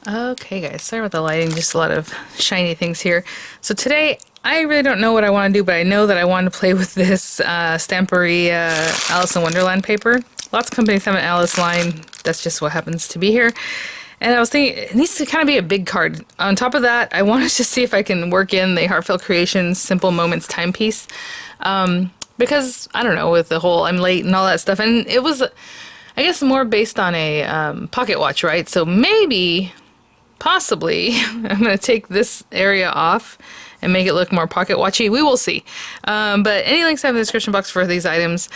Okay guys, sorry about the lighting, just a lot of shiny things here. So today, I really don't know what I want to do, but I know that I want to play with this Stamperia Alice in Wonderland paper. Lots of companies have an Alice line, that's just what happens to be here. And I was thinking, it needs to kind of be a big card. On top of that, I wanted to see if I can work in the Heartfelt Creations Simple Moments timepiece. Because, I don't know, with the whole I'm late and all that stuff, and it was, I guess, more based on a pocket watch, right? So maybe... possibly, I'm going to take this area off and make it look more pocket watchy. We will see. But any links I have in the description box for these items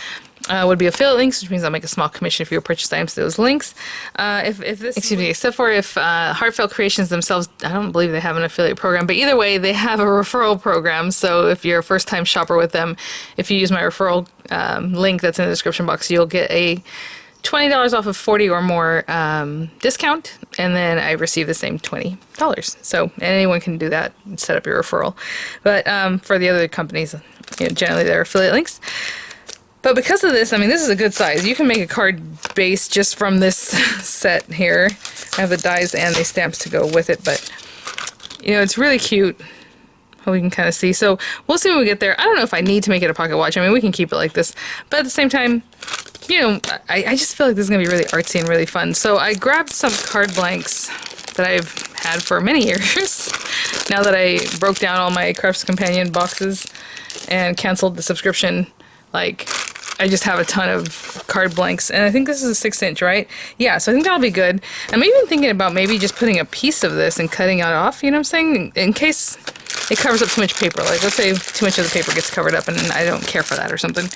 would be affiliate links, which means I'll make a small commission if you purchase items to those links. Except for if Heartfelt Creations themselves, I don't believe they have an affiliate program, but either way, they have a referral program. So if you're a first-time shopper with them, if you use my referral link that's in the description box, you'll get a $20 off of 40 or more discount, and then I receive the same $20. So anyone can do that and set up your referral. But for the other companies, generally they're affiliate links. But because of this, I mean, this is a good size. You can make a card base just from this set here. I have the dies and the stamps to go with it, but it's really cute. Hope you can kind of see. So we'll see when we get there. I don't know if I need to make it a pocket watch. I mean, we can keep it like this, but at the same time, I just feel like this is going to be really artsy and really fun. So I grabbed some card blanks that I've had for many years. Now that I broke down all my Crafts Companion boxes and canceled the subscription, I just have a ton of card blanks. And I think this is a 6-inch, right? Yeah, so I think that'll be good. I'm even thinking about maybe just putting a piece of this and cutting it off, you know what I'm saying? In case it covers up too much paper. Like, let's say too much of the paper gets covered up and I don't care for that or something.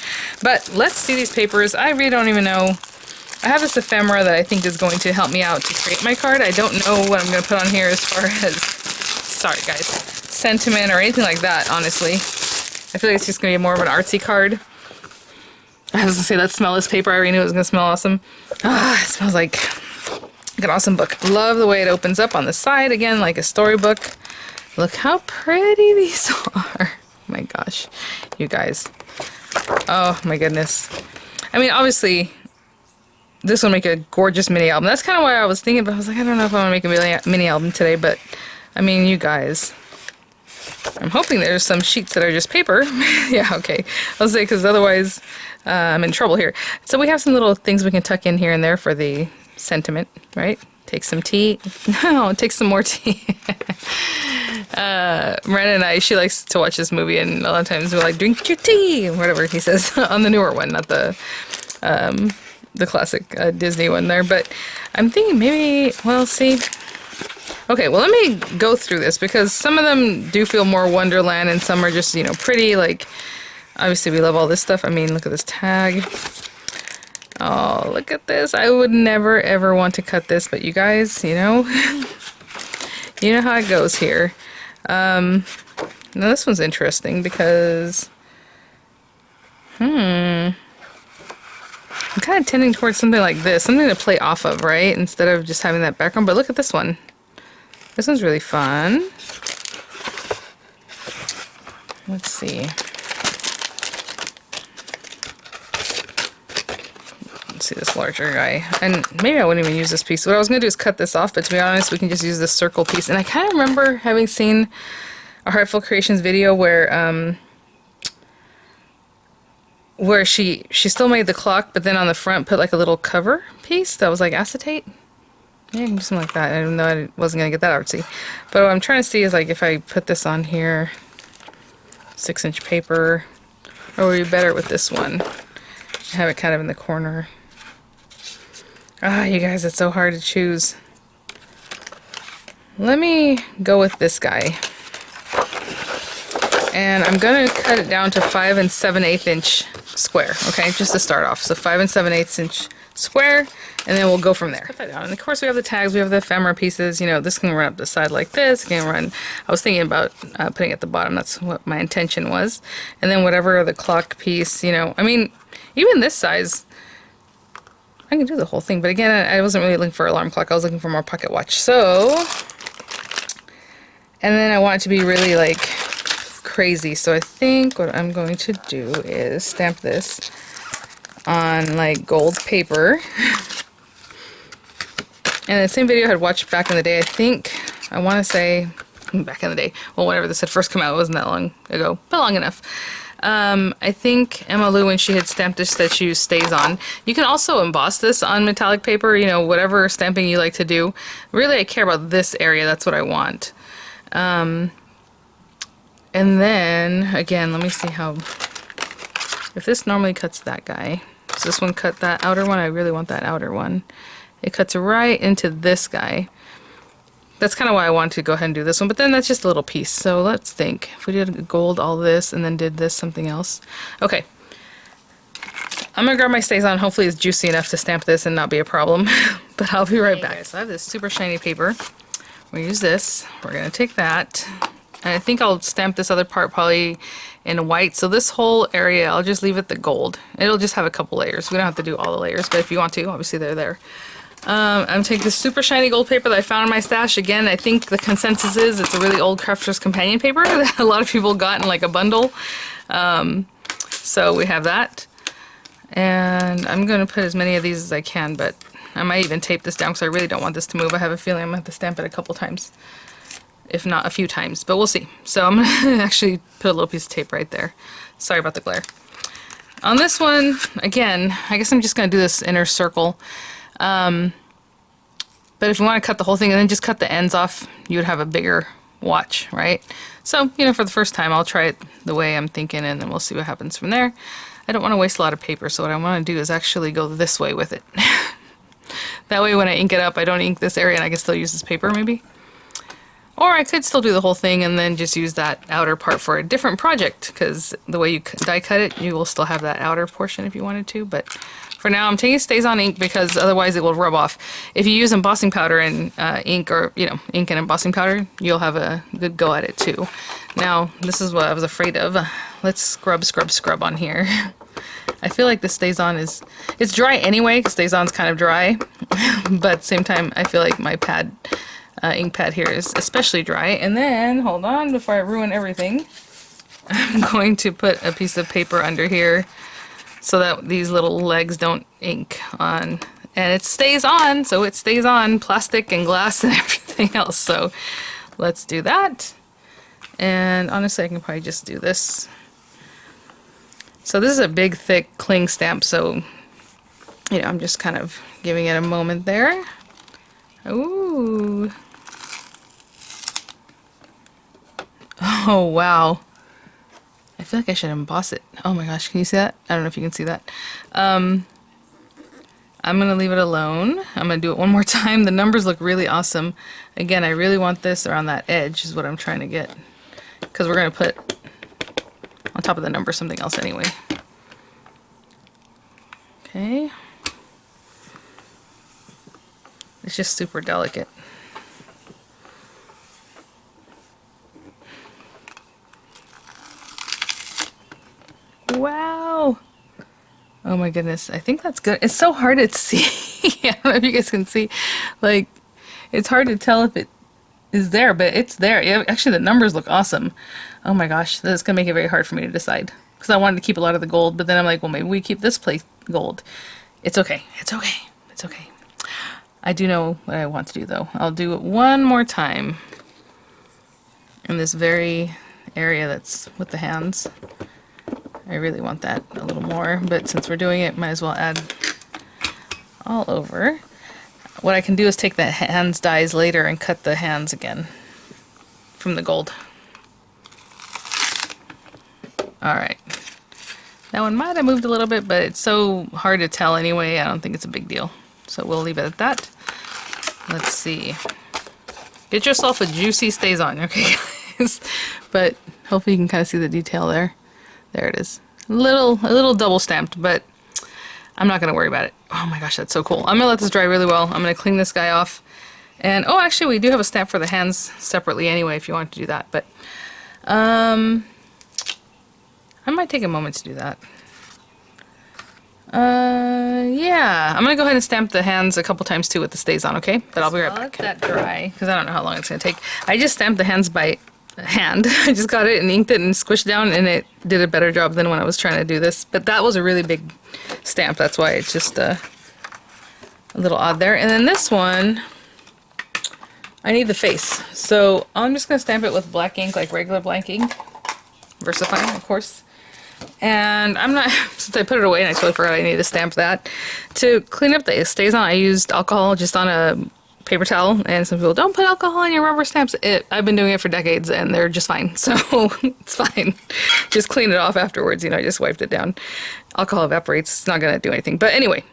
But let's see these papers. I really don't even know. I have this ephemera that I think is going to help me out to create my card. I don't know what I'm going to put on here as far as, sorry guys, sentiment or anything like that, honestly. I feel like it's just going to be more of an artsy card. I was going to say, let's smell this paper. I already knew it was going to smell awesome. Ah, it smells like an awesome book. Love the way it opens up on the side, again, like a storybook. Look how pretty these are. Oh my gosh, you guys. Oh my goodness. I mean, obviously, this will make a gorgeous mini album. That's kind of why I was thinking, but I was like, I don't know if I want to make a mini album today, but I mean, you guys. I'm hoping there's some sheets that are just paper. Yeah, okay. I'll say, because otherwise I'm in trouble here. So we have some little things we can tuck in here and there for the sentiment, right? Take some tea. No, take some more tea. Miranda and I, she likes to watch this movie, and a lot of times we're like, drink your tea, or whatever he says on the newer one, not the classic Disney one there. But I'm thinking maybe, well, see. Okay, well, let me go through this, because some of them do feel more Wonderland, and some are just, pretty. Like, obviously we love all this stuff. I mean, look at this tag. Oh, look at this. I would never, ever want to cut this, but you guys, you know how it goes here. Now this one's interesting because, I'm kind of tending towards something like this, something to play off of, right? Instead of just having that background. But look at this one. This one's really fun. Let's see. Let's see this larger guy. And maybe I wouldn't even use this piece. What I was going to do is cut this off, but to be honest, we can just use this circle piece. And I kind of remember having seen a Heartfelt Creations video where she still made the clock, but then on the front put like a little cover piece that was like acetate. Yeah, something like that. I didn't know I wasn't going to get that artsy. But what I'm trying to see is, like, if I put this on here, 6-inch paper, or would it be better with this one? Have it kind of in the corner. Ah, you guys, it's so hard to choose. Let me go with this guy. And I'm going to cut it down to 5 7/8 inch square, okay, just to start off. So 5 7/8 inch square, and then we'll go from there. Cut that down. And of course we have the tags, we have the ephemera pieces. This can run up the side like this. It can run, I was thinking about putting it at the bottom. That's what my intention was. And then whatever the clock piece, I mean, even this size, I can do the whole thing. But again, I wasn't really looking for an alarm clock. I was looking for more pocket watch. So, and then I want it to be really like crazy. So I think what I'm going to do is stamp this on like gold paper. And the same video I had watched back in the day, I think, I want to say, back in the day, well, whenever this had first come out, it wasn't that long ago, but long enough. I think Emma Lou, when she had stamped this, that she used Stays On. You can also emboss this on metallic paper, you know, whatever stamping you like to do. Really, I care about this area, that's what I want. And then, again, let me see how, if this normally cuts that guy, does this one cut that outer one? I really want that outer one. It cuts right into this guy. That's kind of why I wanted to go ahead and do this one, but then that's just a little piece. So let's think. If we did gold all this and then did this something else. Okay. I'm going to grab my Stays On. Hopefully it's juicy enough to stamp this and not be a problem. But I'll be right back. So I have this super shiny paper. We'll use this. We're going to take that. And I think I'll stamp this other part probably in white. So this whole area, I'll just leave it the gold. It'll just have a couple layers. We don't have to do all the layers, but if you want to, obviously they're there. I'm taking this super shiny gold paper that I found in my stash. Again, I think the consensus is it's a really old Crafter's Companion paper that a lot of people got in like a bundle. So we have that. And I'm going to put as many of these as I can, but I might even tape this down because I really don't want this to move. I have a feeling I'm going to have to stamp it a couple times, if not a few times, but we'll see. So I'm going to actually put a little piece of tape right there. Sorry about the glare. On this one, again, I guess I'm just going to do this inner circle. But if you want to cut the whole thing and then just cut the ends off, you would have a bigger watch, right? So, you know, for the first time, I'll try it the way I'm thinking and then we'll see what happens from there. I don't want to waste a lot of paper, so what I want to do is actually go this way with it. That way when I ink it up, I don't ink this area and I can still use this paper maybe. Or I could still do the whole thing and then just use that outer part for a different project, because the way you die cut it, you will still have that outer portion if you wanted to, but for now I'm taking Stays On ink because otherwise it will rub off. If you use embossing powder and ink, or, you know, ink and embossing powder, you'll have a good go at it too. Now, this is what I was afraid of. Let's scrub on here. I feel like this Stays On is, it's dry anyway, because Stays On's kind of dry, but at the same time I feel like my pad, ink pad here is especially dry. And then, hold on, before I ruin everything, I'm going to put a piece of paper under here so that these little legs don't ink on. And it stays on, so it stays on plastic and glass and everything else. So let's do that. And honestly, I can probably just do this. So this is a big, thick cling stamp, so, you know, I'm just kind of giving it a moment there. Ooh. Oh, wow. I feel like I should emboss it. Oh my gosh, can you see that? I don't know if you can see that. I'm gonna leave it alone. I'm gonna do it one more time. The numbers look really awesome. Again, I really want this around that edge is what I'm trying to get, because we're gonna put on top of the number something else anyway. Okay. It's just super delicate. Wow. Oh my goodness. I think that's good. It's so hard to see. I don't know if you guys can see. Like, it's hard to tell if it is there, but it's there. Yeah, actually, the numbers look awesome. Oh my gosh. This is going to make it very hard for me to decide. Because I wanted to keep a lot of the gold, but then I'm like, well, maybe we keep this place gold. It's okay. It's okay. It's okay. I do know what I want to do, though. I'll do it one more time in this very area that's with the hands. I really want that a little more, but since we're doing it, might as well add all over. What I can do is take the hands dies later and cut the hands again from the gold. Alright. That one might have moved a little bit, but it's so hard to tell anyway, I don't think it's a big deal. So we'll leave it at that. Let's see. Get yourself a juicy Stays On, okay guys? But hopefully you can kind of see the detail there. There it is. A little double stamped, but I'm not going to worry about it. Oh my gosh, that's so cool. I'm going to let this dry really well. I'm going to clean this guy off. And, oh, actually, we do have a stamp for the hands separately anyway, if you want to do that. But, I might take a moment to do that. Yeah. I'm going to go ahead and stamp the hands a couple times, too, with the Stays On, okay? But I'll be right back. Let that dry, because I don't know how long it's going to take. I just stamped the hands by hand. I just got it and inked it and squished down, and it did a better job than when I was trying to do this. But that was a really big stamp. That's why it's just a little odd there. And then this one, I need the face. So I'm just going to stamp it with black ink, like regular black ink. VersaFine, of course. And I'm not, since I put it away and I totally forgot I need to stamp that. To clean up the StazOn, I used alcohol just on a paper towel, and some people don't put alcohol on your rubber stamps. I've been doing it for decades and they're just fine, so it's fine. Just clean it off afterwards, you know, I just wiped it down. Alcohol evaporates, it's not gonna do anything. But anyway,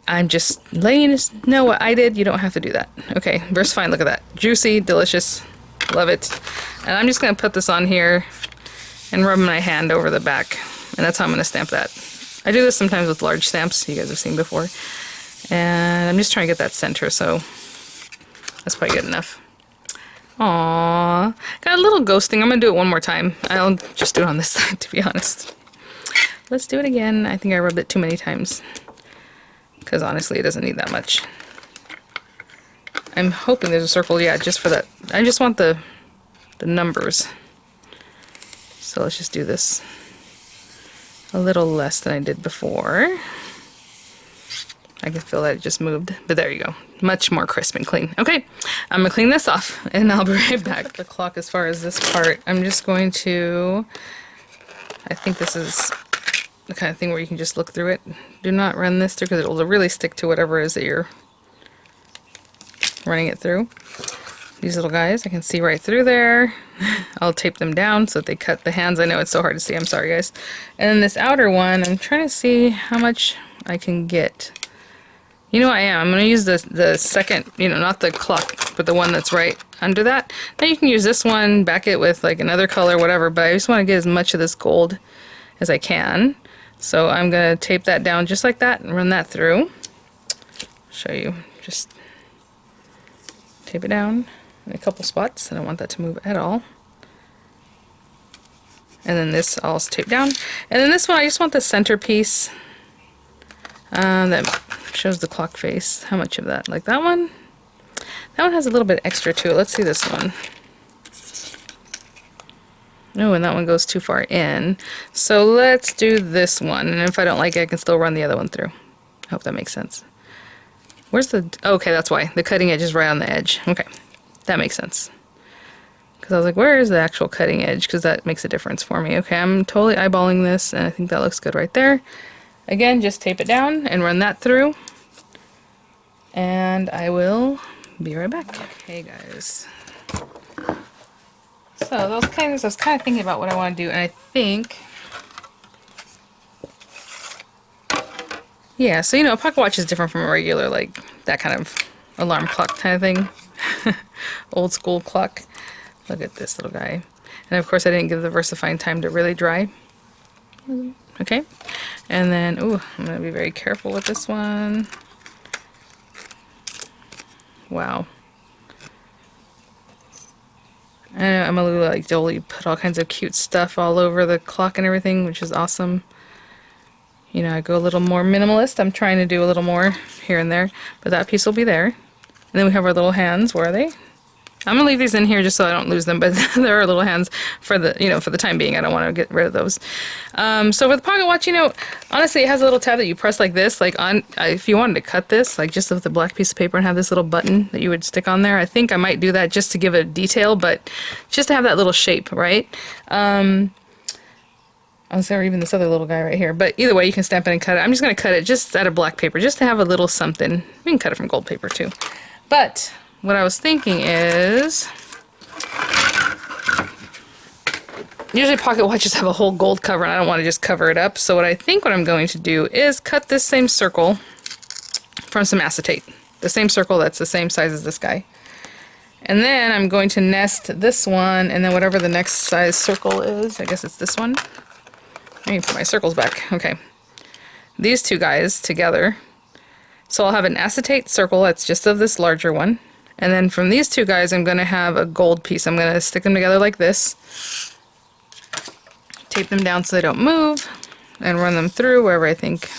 I'm just letting you know what I did. You don't have to do that. Okay, VersaFine, look at that. Juicy, delicious, love it. And I'm just gonna put this on here and rub my hand over the back, and that's how I'm gonna stamp that. I do this sometimes with large stamps, you guys have seen before. And I'm just trying to get that center, so that's probably good enough. Aww, got a little ghosting. I'm gonna do it one more time. I'll just do it on this side, to be honest. Let's do it again. I think I rubbed it too many times, because honestly, it doesn't need that much. I'm hoping there's a circle, yeah, just for that. I just want the numbers. So let's just do this a little less than I did before. I can feel that it just moved, but there you go. Much more crisp and clean. Okay, I'm gonna clean this off and I'll be right back. The clock as far as this part, I'm just going to, I think this is the kind of thing where you can just look through it. Do not run this through because it will really stick to whatever it is that you're running it through. These little guys, I can see right through there. I'll tape them down so that they cut the hands. I know it's so hard to see, I'm sorry guys. And then this outer one, I'm trying to see how much I can get. You know what I am? I'm going to use the second, you know, not the clock, but the one that's right under that. Now you can use this one, back it with like another color, whatever, but I just want to get as much of this gold as I can. So I'm going to tape that down just like that and run that through. Show you. Just tape it down in a couple spots. I don't want that to move at all. And then this I'll tape down. And then this one, I just want the centerpiece that shows the clock face. How much of that? Like that one? That one has a little bit extra to it. Let's see this one. Oh, and that one goes too far in. So let's do this one. And if I don't like it, I can still run the other one through. I hope that makes sense. Where's the... Okay, that's why. The cutting edge is right on the edge. Okay, that makes sense. Because I was like, where is the actual cutting edge? Because that makes a difference for me. Okay, I'm totally eyeballing this, and I think that looks good right there. Again, just tape it down and run that through. And I will be right back. Okay, guys. So those kinds, I was kind of thinking about what I want to do, and I think... Yeah, so you know, a pocket watch is different from a regular, like, that kind of alarm clock kind of thing. Old school clock. Look at this little guy. And of course I didn't give the VersaFine time to really dry. Okay. And then, ooh, I'm going to be very careful with this one. Wow. I know I'm a little like Jolie, put all kinds of cute stuff all over the clock and everything, which is awesome. You know, I go a little more minimalist. I'm trying to do a little more here and there, but that piece will be there. And then we have our little hands. Where are they? I'm gonna leave these in here just so I don't lose them, but there are little hands for the, you know, for the time being. I don't want to get rid of those. So with the pocket watch, you know, honestly, it has a little tab that you press like this, like on, if you wanted to cut this, like just with the black piece of paper and have this little button that you would stick on there. I think I might do that just to give it detail, but just to have that little shape, right? I was there, even this other little guy right here, but either way, you can stamp it and cut it. I'm just gonna cut it just out of black paper, just to have a little something. We can cut it from gold paper too, but what I was thinking is, usually pocket watches have a whole gold cover and I don't want to just cover it up. So what I'm going to do is cut this same circle from some acetate. The same circle that's the same size as this guy. And then I'm going to nest this one and then whatever the next size circle is, I guess it's this one. Let me put my circles back. Okay. These two guys together. So I'll have an acetate circle that's just of this larger one. And then from these two guys, I'm going to have a gold piece. I'm going to stick them together like this. Tape them down so they don't move. And run them through wherever I think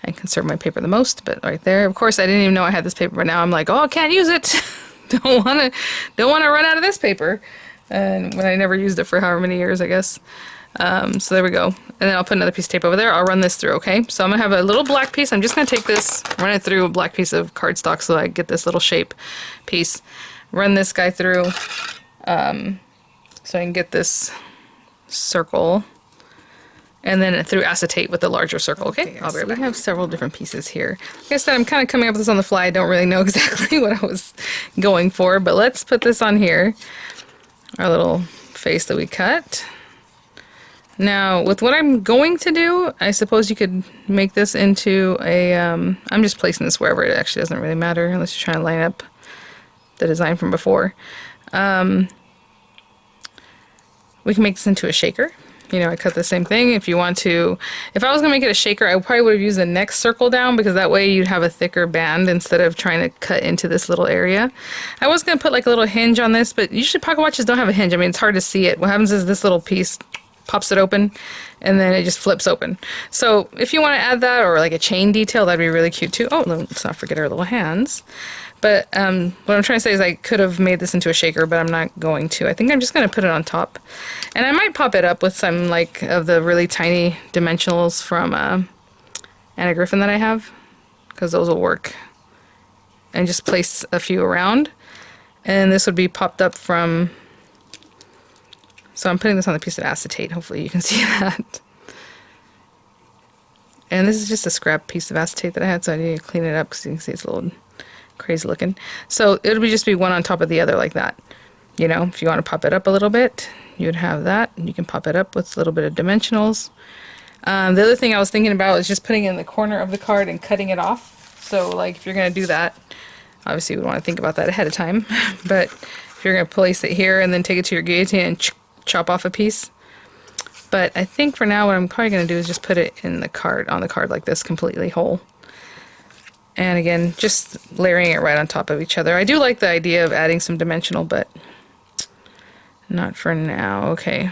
I conserve my paper the most. But right there. Of course, I didn't even know I had this paper, but now I'm like, oh, I can't use it. don't want to run out of this paper. And when I never used it for however many years, I guess. So there we go. And then I'll put another piece of tape over there. I'll run this through, okay? So I'm gonna have a little black piece. I'm just gonna take this, run it through a black piece of cardstock so I get this little shape piece. Run this guy through so I can get this circle. And then through acetate with the larger circle, okay? I'll be right back. We have several different pieces here. Like I said, I'm kind of coming up with this on the fly. I don't really know exactly what I was going for, but let's put this on here. Our little face that we cut. Now, with what I'm going to do, I suppose you could make this into a, I'm just placing this wherever, it actually doesn't really matter unless you're trying to line up the design from before. We can make this into a shaker. You know, I cut the same thing. If you want to, if I was gonna make it a shaker, I probably would have used the next circle down because that way you'd have a thicker band instead of trying to cut into this little area. I was gonna put like a little hinge on this, but usually pocket watches don't have a hinge. I mean, it's hard to see it. What happens is this little piece pops it open and then it just flips open. So if you want to add that or like a chain detail, that'd be really cute too. Oh, let's not forget our little hands. But what I'm trying to say is I could have made this into a shaker, but I'm not going to. I think I'm just going to put it on top. And I might pop it up with some like of the really tiny dimensionals from Anna Griffin that I have, because those will work. And just place a few around. And this would be popped up from... So I'm putting this on a piece of acetate. Hopefully you can see that. And this is just a scrap piece of acetate that I had, so I need to clean it up because you can see it's a little crazy looking. So it would just be one on top of the other like that. You know, if you want to pop it up a little bit, you would have that. And you can pop it up with a little bit of dimensionals. The other thing I was thinking about is just putting it in the corner of the card and cutting it off. So like if you're going to do that, obviously you would want to think about that ahead of time. But if you're going to place it here and then take it to your guillotine and chop off a piece. But I think for now what I'm probably going to do is just put it in the card, on the card like this, completely whole. And again, just layering it right on top of each other. I do like the idea of adding some dimensional, but not for now. Okay.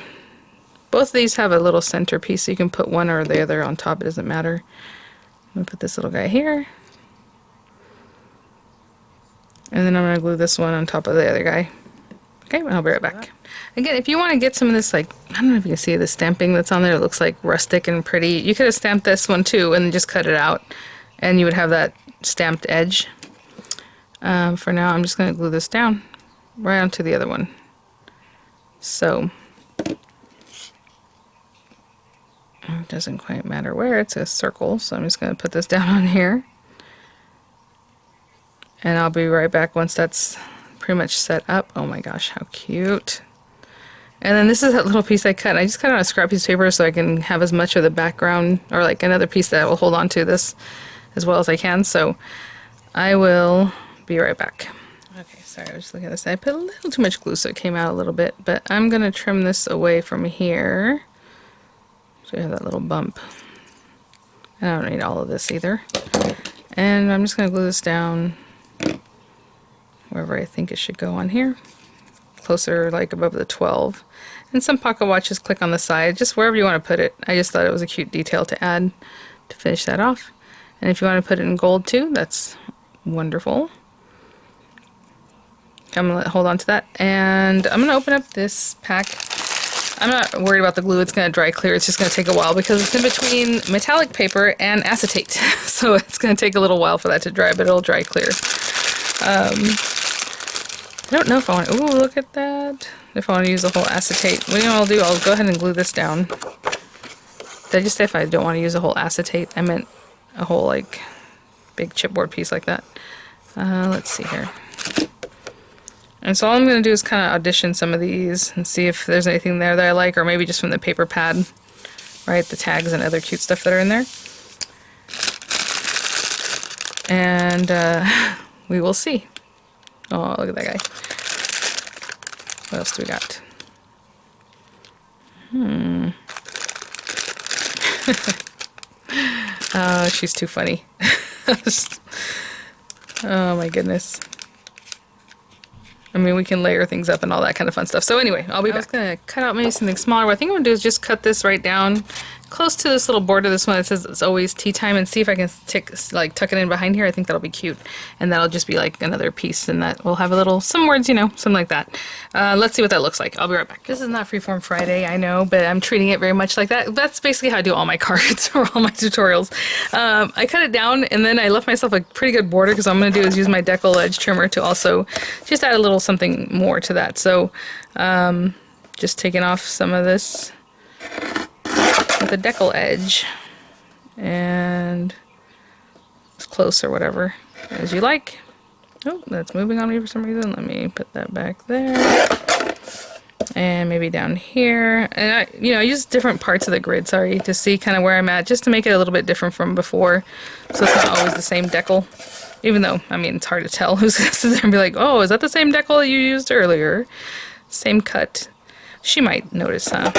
Both of these have a little center piece, so you can put one or the other on top. It doesn't matter. I'm going to put this little guy here. And then I'm going to glue this one on top of the other guy. Okay, I'll be right back. Again, if you want to get some of this, like, I don't know if you can see the stamping that's on there. It looks like rustic and pretty. You could have stamped this one too and just cut it out. And you would have that stamped edge. For now, I'm just going to glue this down right onto the other one. So, it doesn't quite matter where. It's a circle, so I'm just going to put this down on here. And I'll be right back once that's pretty much set up. Oh my gosh, how cute. And then this is that little piece I cut. I just cut it on a scrap piece of paper so I can have as much of the background, or like another piece that will hold on to this as well as I can. So I will be right back. Okay, sorry, I was just looking at this. I put a little too much glue so it came out a little bit, but I'm going to trim this away from here. So you have that little bump. And I don't need all of this either. And I'm just going to glue this down wherever I think it should go on here. Closer, like above the 12. And some pocket watches click on the side, just wherever you want to put it. I just thought it was a cute detail to add to finish that off. And if you want to put it in gold too, that's wonderful. I'm going to hold on to that. And I'm going to open up this pack. I'm not worried about the glue. It's going to dry clear. It's just going to take a while because it's in between metallic paper and acetate. So it's going to take a little while for that to dry, but it'll dry clear. I don't know if I want to... Ooh, look at that. If I want to use a whole acetate. What I'll do, I'll go ahead and glue this down. Did I just say if I don't want to use a whole acetate? I meant a whole, like, big chipboard piece like that. Let's see here. And so all I'm going to do is kind of audition some of these and see if there's anything there that I like, or maybe just from the paper pad, right? The tags and other cute stuff that are in there. And we will see. Oh, look at that guy. What else do we got? Oh, she's too funny. Oh my goodness. I mean, we can layer things up and all that kind of fun stuff. So anyway, I'll be back. I was going to cut out maybe something smaller. What I think I'm going to do is just cut this right down, close to this little border, this one that says it's always tea time, and see if I can tuck it in behind here. I think that'll be cute, and that'll just be like another piece, and that will have a little, some words, you know, something like that. Let's see what that looks like. I'll be right back. This is not Freeform Friday, I know, but I'm treating it very much like that. That's basically how I do all my cards or all my tutorials. I cut it down, and then I left myself a pretty good border, because what I'm going to do is use my decal edge trimmer to also just add a little something more to that. So just taking off some of this with the decal edge, and as close or whatever as you like. Oh, that's moving on me for some reason. Let me put that back there, and maybe down here. And I use different parts of the grid, sorry, to see kind of where I'm at, just to make it a little bit different from before, so it's not always the same decal. Even though, I mean, it's hard to tell who's gonna sit there and be like, oh, is that the same decal that you used earlier? Same cut. She might notice, huh?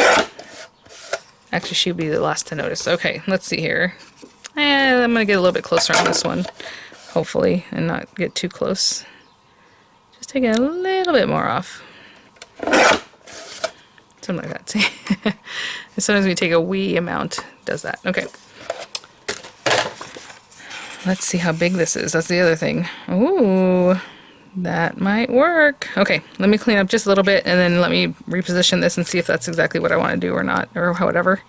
Actually, she'd be the last to notice. Okay, let's see here. And I'm going to get a little bit closer on this one, hopefully, and not get too close. Just taking a little bit more off. Something like that, see? And sometimes we take a wee amount, it does that. Okay. Let's see how big this is. That's the other thing. Ooh, that might work. Okay, let me clean up just a little bit, and then let me reposition this and see if that's exactly what I want to do or not, or whatever.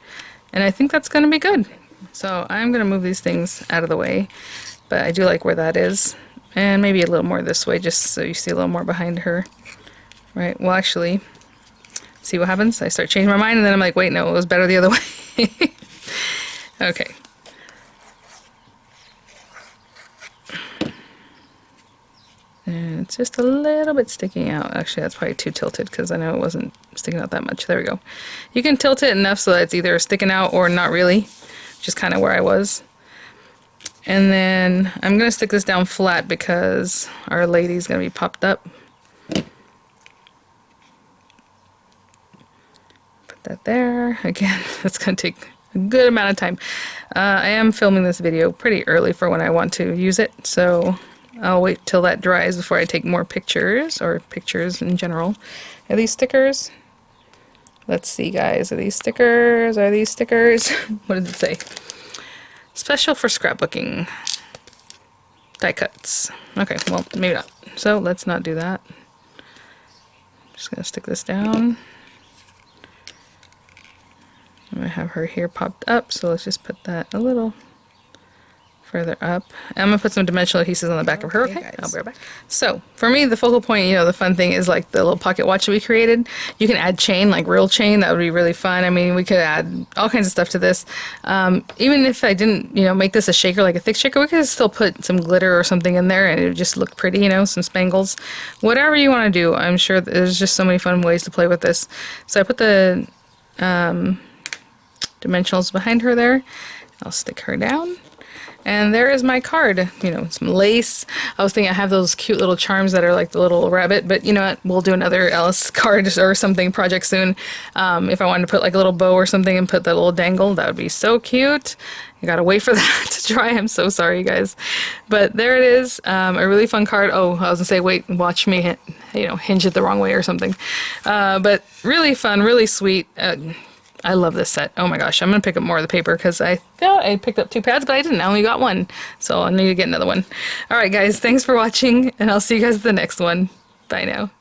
And I think that's going to be good. So I'm going to move these things out of the way, but I do like where that is. And maybe a little more this way, just so you see a little more behind her. Right, well actually, see what happens? I start changing my mind, and then I'm like, wait, no, it was better the other way. Okay. And it's just a little bit sticking out. Actually, that's probably too tilted, because I know it wasn't sticking out that much. There we go. You can tilt it enough so that it's either sticking out or not really, which is kind of where I was. And then I'm going to stick this down flat because our lady's going to be popped up. Put that there. Again, it's going to take a good amount of time. I am filming this video pretty early for when I want to use it, so I'll wait till that dries before I take more pictures, or pictures in general. Are these stickers? Let's see, guys. Are these stickers? Are these stickers? What does it say? Special for scrapbooking. Die cuts. Okay, well, maybe not. So let's not do that. Just gonna stick this down. I'm gonna have her here popped up, so let's just put that a little further up. I'm gonna put some dimensional adhesives on the back of her. Okay, guys. I'll be right back. So for me, the focal point, the fun thing is like the little pocket watch that we created. You can add chain, like real chain. That would be really fun. I mean, we could add all kinds of stuff to this. Even if I didn't, make this a shaker, like a thick shaker, we could still put some glitter or something in there, and it would just look pretty. Some spangles, whatever you want to do. I'm sure there's just so many fun ways to play with this. So I put the dimensionals behind her there. I'll stick her down. And there is my card, some lace. I was thinking I have those cute little charms that are like the little rabbit, but you know what, we'll do another Alice card or something project soon. If I wanted to put like a little bow or something and put that little dangle, that would be so cute. You gotta wait for that to dry. I'm so sorry, you guys. But there it is, a really fun card. Oh, I was gonna say, wait, watch me, hinge it the wrong way or something. But really fun, really sweet. I love this set. Oh my gosh, I'm going to pick up more of the paper because I thought I picked up 2 pads, but I didn't. I only got 1. So I need to get another one. Alright guys, thanks for watching, and I'll see you guys at the next one. Bye now.